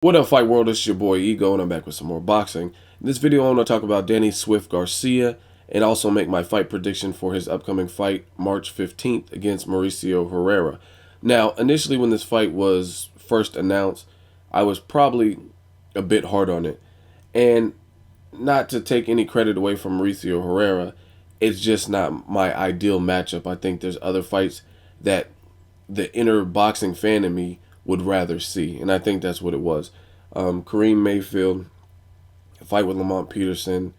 What up, Fight World? It's your boy Ego, and I'm back with some more boxing. In this video, I'm going to talk about Danny Swift Garcia and also make my fight prediction for his upcoming fight March 15th against Mauricio Herrera. Now, initially, when this fight was first announced, I was probably a bit hard on it. And not to take any credit away from Mauricio Herrera, it's just not my ideal matchup. I think there's other fights that the inner boxing fan in me would rather see, and I think that's what it was. Kareem Mayfield, a fight with Lamont Peterson.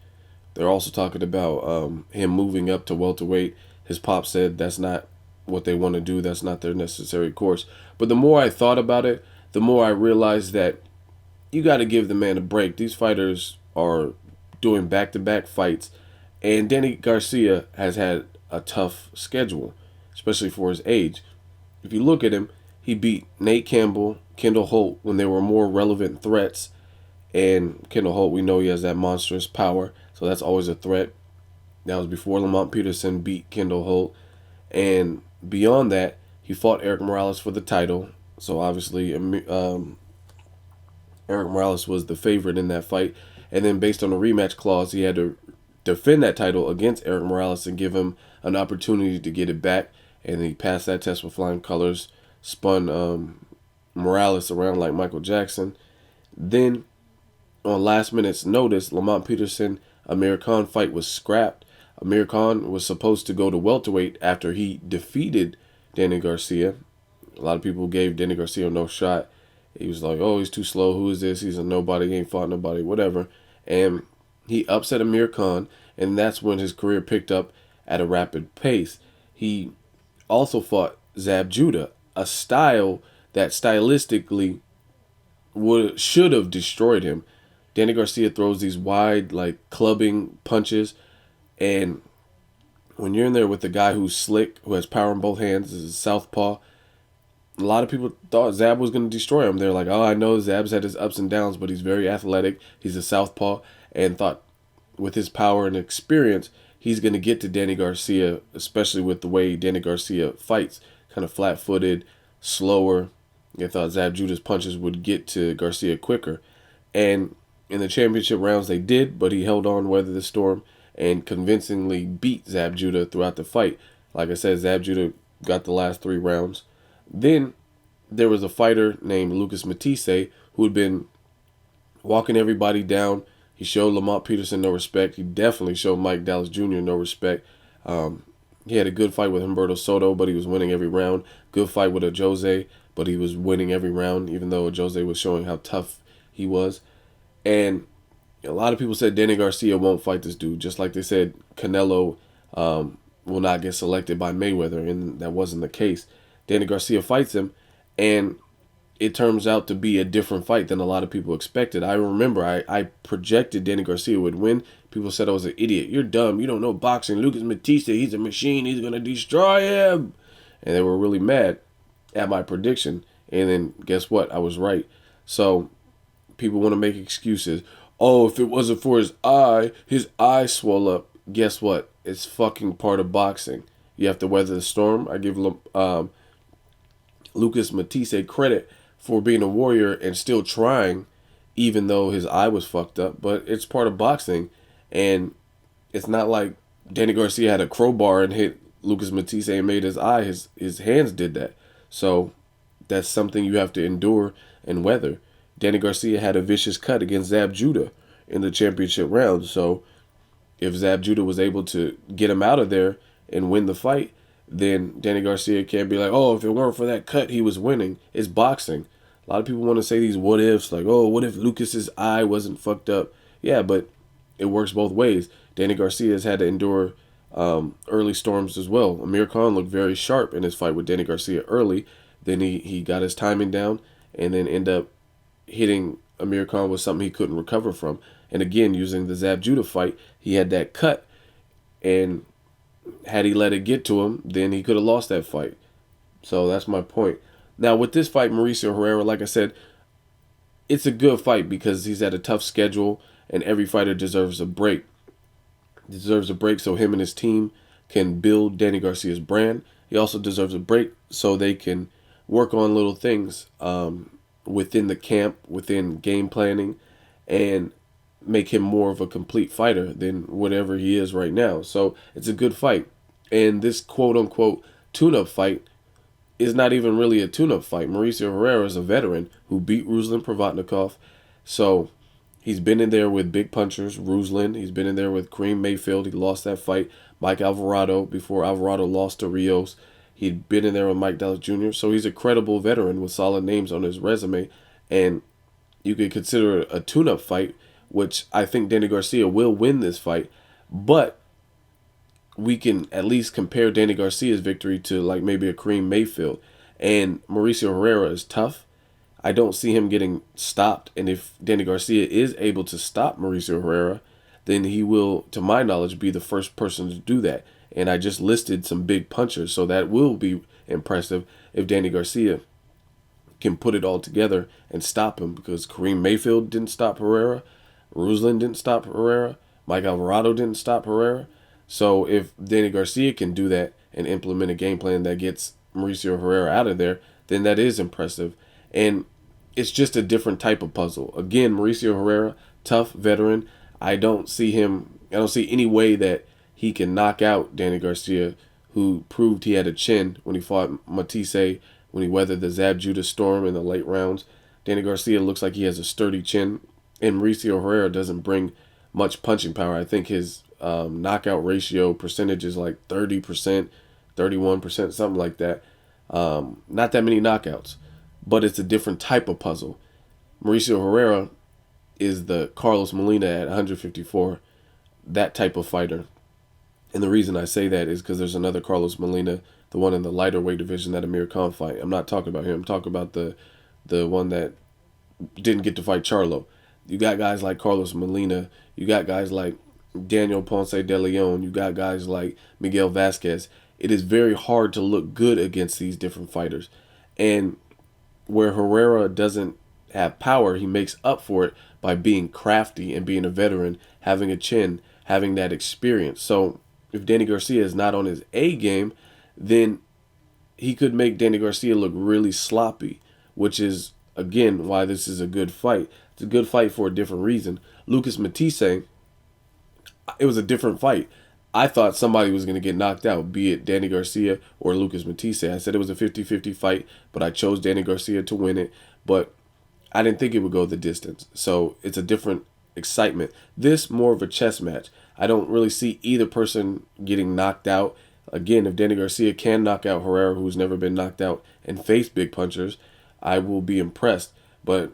They're also talking about him moving up to welterweight. His pop said that's not what they want to do. That's not their necessary course. But the more I thought about it, the more I realized that you got to give the man a break. These fighters are doing back-to-back fights, and Danny Garcia has had a tough schedule, especially for his age. If you look at him, he beat Nate Campbell, Kendall Holt when they were more relevant threats. And Kendall Holt, we know he has that monstrous power, so that's always a threat. That was before Lamont Peterson beat Kendall Holt. And beyond that, he fought Eric Morales for the title. So obviously, Eric Morales was the favorite in that fight. And then based on the rematch clause, he had to defend that title against Eric Morales and give him an opportunity to get it back. And he passed that test with flying colors, spun Morales around like Michael Jackson. Then, on last minute's notice, Lamont Peterson Amir Khan fight was scrapped. Amir Khan was supposed to go to welterweight after he defeated Danny Garcia. A lot of people gave Danny Garcia no shot. He was like, oh, he's too slow. Who is this? He's a nobody. He ain't fought nobody, whatever. And he upset Amir Khan, and that's when his career picked up at a rapid pace. He also fought Zab Judah, a style that stylistically should have destroyed him. Danny Garcia throws these wide, like, clubbing punches, and when you're in there with a guy who's slick, who has power in both hands, is a southpaw, a lot of people thought Zab was going to destroy him. They're like, oh, I know Zab's had his ups and downs, but he's very athletic. He's a southpaw, and thought with his power and experience, he's going to get to Danny Garcia, especially with the way Danny Garcia fights, kind of flat-footed, slower. They thought Zab Judah's punches would get to Garcia quicker. And in the championship rounds, they did, but he held on, weathered the storm, and convincingly beat Zab Judah throughout the fight. Like I said, Zab Judah got the last 3 rounds. Then there was a fighter named Lucas Matisse who had been walking everybody down. He showed Lamont Peterson no respect. He definitely showed Mike Dallas Jr. no respect. He had a good fight with Humberto Soto, but he was winning every round. Good fight with a Jose, but he was winning every round, even though Jose was showing how tough he was. And a lot of people said Danny Garcia won't fight this dude, just like they said Canelo will not get selected by Mayweather, and that wasn't the case. Danny Garcia fights him, and it turns out to be a different fight than a lot of people expected. I remember I projected Danny Garcia would win. People said I was an idiot. You're dumb. You don't know boxing. Lucas Matisse, he's a machine. He's going to destroy him. And they were really mad at my prediction. And then guess what? I was right. So people want to make excuses. Oh, if it wasn't for his eye swelled up. Guess what? It's fucking part of boxing. You have to weather the storm. I give Lucas Matisse credit for being a warrior and still trying, even though his eye was fucked up. But it's part of boxing, and it's not like Danny Garcia had a crowbar and hit Lucas Matisse and made his eye. His hands did that. So that's something you have to endure and weather. Danny Garcia had a vicious cut against Zab Judah in the championship round. So if Zab Judah was able to get him out of there and win the fight, then Danny Garcia can't be like, oh, if it weren't for that cut, he was winning. It's boxing. A lot of people want to say these what ifs, like, oh, what if Lucas's eye wasn't fucked up? Yeah, but it works both ways. Danny Garcia has had to endure early storms as well. Amir Khan looked very sharp in his fight with Danny Garcia early. Then he got his timing down and then end up hitting Amir Khan with something he couldn't recover from. And again, using the Zab Judah fight, he had that cut, and had he let it get to him, then he could have lost that fight. So that's my point. Now, with this fight, Mauricio Herrera, like I said, it's a good fight because he's had a tough schedule, and every fighter deserves a break. Deserves a break so him and his team can build Danny Garcia's brand. He also deserves a break so they can work on little things. within the camp, within game planning, and make him more of a complete fighter than whatever he is right now. So it's a good fight. And this quote unquote tune up fight is not even really a tune up fight. Mauricio Herrera is a veteran who beat Ruslan Provatnikov. So he's been in there with big punchers, Ruslan. He's been in there with Kareem Mayfield. He lost that fight. Mike Alvarado before Alvarado lost to Rios. He'd been in there with Mike Dallas Jr. So he's a credible veteran with solid names on his resume. And you could consider it a tune-up fight, which I think Danny Garcia will win this fight. But we can at least compare Danny Garcia's victory to like maybe a Kareem Mayfield. And Mauricio Herrera is tough. I don't see him getting stopped. And if Danny Garcia is able to stop Mauricio Herrera, then he will, to my knowledge, be the first person to do that. And I just listed some big punchers, so that will be impressive if Danny Garcia can put it all together and stop him, because Kareem Mayfield didn't stop Herrera, Ruslan didn't stop Herrera, Mike Alvarado didn't stop Herrera. So if Danny Garcia can do that and implement a game plan that gets Mauricio Herrera out of there, then that is impressive. And it's just a different type of puzzle. Again, Mauricio Herrera, tough veteran. I don't see any way that he can knock out Danny Garcia, who proved he had a chin when he fought Matisse, when he weathered the Zab Judah storm in the late rounds. Danny Garcia looks like he has a sturdy chin, and Mauricio Herrera doesn't bring much punching power. I think his knockout ratio percentage is like 30%, 31%, something like that. Not that many knockouts, but it's a different type of puzzle. Mauricio Herrera is the Carlos Molina at 154, that type of fighter. And the reason I say that is because there's another Carlos Molina, the one in the lighter weight division that Amir Khan fight. I'm not talking about him. I'm talking about the one that didn't get to fight Charlo. You got guys like Carlos Molina. You got guys like Daniel Ponce de Leon. You got guys like Miguel Vasquez. It is very hard to look good against these different fighters. And where Herrera doesn't have power, he makes up for it by being crafty and being a veteran, having a chin, having that experience. So if Danny Garcia is not on his A game, then he could make Danny Garcia look really sloppy, which is, again, why this is a good fight. It's a good fight for a different reason. Lucas Matisse, it was a different fight. I thought somebody was going to get knocked out, be it Danny Garcia or Lucas Matisse. I said it was a 50-50 fight, but I chose Danny Garcia to win it. But I didn't think it would go the distance. So it's a different excitement. This, more of a chess match. I don't really see either person getting knocked out. Again, if Danny Garcia can knock out Herrera, who's never been knocked out, and face big punchers, I will be impressed. But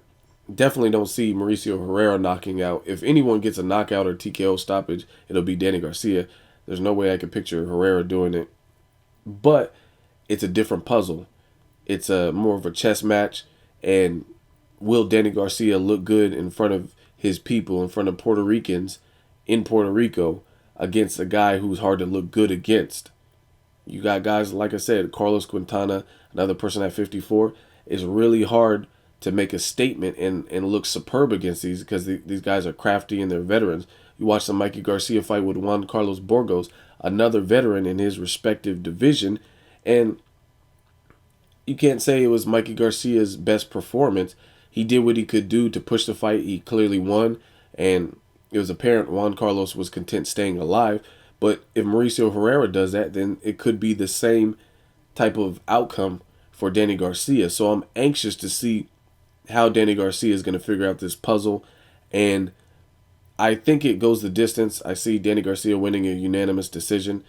definitely don't see Mauricio Herrera knocking out. If anyone gets a knockout or TKO stoppage, it'll be Danny Garcia. There's no way I could picture Herrera doing it. But it's a different puzzle. It's a more of a chess match. And will Danny Garcia look good in front of his people, in front of Puerto Ricans in Puerto Rico, against a guy who's hard to look good against? You got guys, like I said, Carlos Quintana, another person at 54. It's really hard to make a statement and look superb against these, because these guys are crafty and they're veterans. You watch the Mikey Garcia fight with Juan Carlos Burgos, another veteran in his respective division, and you can't say it was Mikey Garcia's best performance. He did what he could do to push the fight. He clearly won, and it was apparent Juan Carlos was content staying alive. But if Mauricio Herrera does that, then it could be the same type of outcome for Danny Garcia. So I'm anxious to see how Danny Garcia is going to figure out this puzzle, and I think it goes the distance. I see Danny Garcia winning a unanimous decision.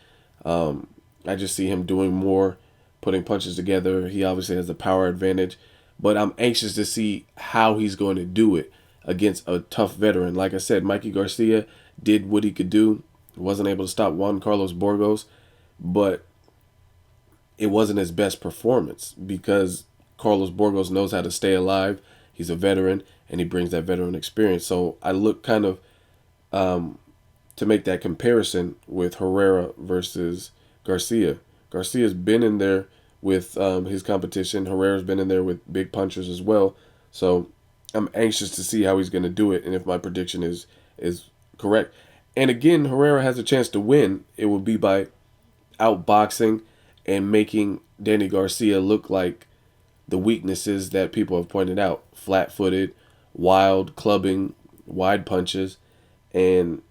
I just see him doing more, putting punches together. He obviously has the power advantage, but I'm anxious to see how he's going to do it against a tough veteran. Like I said, Mikey Garcia did what he could do. He wasn't able to stop Juan Carlos Burgos, but it wasn't his best performance because Carlos Burgos knows how to stay alive. He's a veteran, and he brings that veteran experience. So I look kind of to make that comparison with Herrera versus Garcia. Garcia's been in there with his competition. Herrera's been in there with big punchers as well. So I'm anxious to see how he's going to do it and if my prediction is correct. And again, Herrera has a chance to win. It will be by outboxing and making Danny Garcia look like the weaknesses that people have pointed out: flat-footed, wild, clubbing, wide punches, and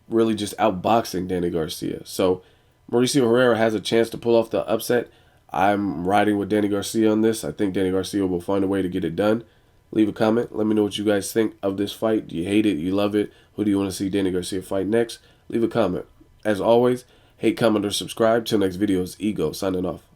really just outboxing Danny Garcia. So Mauricio Herrera has a chance to pull off the upset. I'm riding with Danny Garcia on this. I think Danny Garcia will find a way to get it done. Leave a comment. Let me know what you guys think of this fight. Do you hate it? You love it? Who do you want to see Danny Garcia fight next? Leave a comment. As always, hate, comment, or subscribe. Till next video, it's Ego signing off.